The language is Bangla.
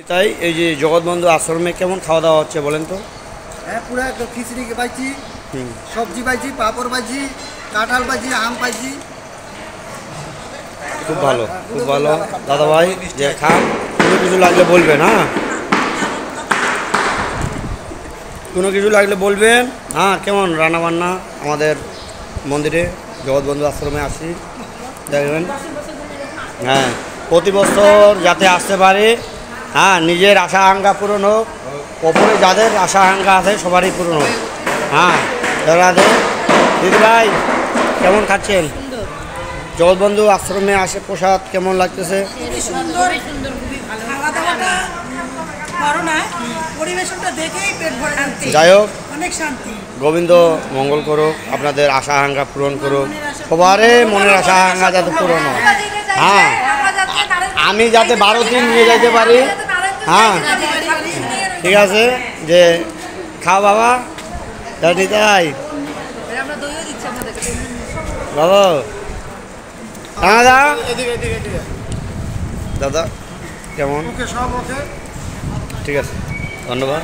তাই এই যে জগৎবন্ধু আশ্রমে কেমন খাওয়া দাওয়া হচ্ছে বলেন তো? হ্যাঁ, পুরো একদম খিচড়ি পাইছি, সবজি পাইছি, পাঁপড় পাইছি, কাঁঠাল পাইছি, আম পাইছি। খুব ভালো, খুব ভালো দাদা ভাই। যে খান, কোনো কিছু লাগলে বলবেন। হ্যাঁ, কোনো কিছু লাগলে বলবেন। হ্যাঁ, কেমন রান্নাবান্না আমাদের মন্দিরে জগৎবন্ধু আশ্রমে আসি দেখবেন। হ্যাঁ, প্রতি বছর যাতে আসতে পারে। হ্যাঁ, নিজের আশা আকাঙ্ক্ষা পূরণ হোক, ওপরে যাদের আশা আকাঙ্ক্ষা আছে সবারই পূরণ হোক। হ্যাঁ, রাধে। দিদি ভাই কেমন খাচ্ছেন? জগৎবন্ধু আশ্রমে আসে প্রসাদ কেমন লাগতেছে? যাই হোক, গোবিন্দ মঙ্গল করুক, আপনাদের আশা আকাঙ্ক্ষা পূরণ করুক, সবারই মনের আশা আকাঙ্ক্ষা যাতে পূরণ হয়। হ্যাঁ, আমি যাতে 12 দিন নিয়ে যেতে পারি। হ্যাঁ, ঠিক আছে, যে খাও বাবা তাই বাবা। দাদা দাদা কেমন? ঠিক আছে, ধন্যবাদ।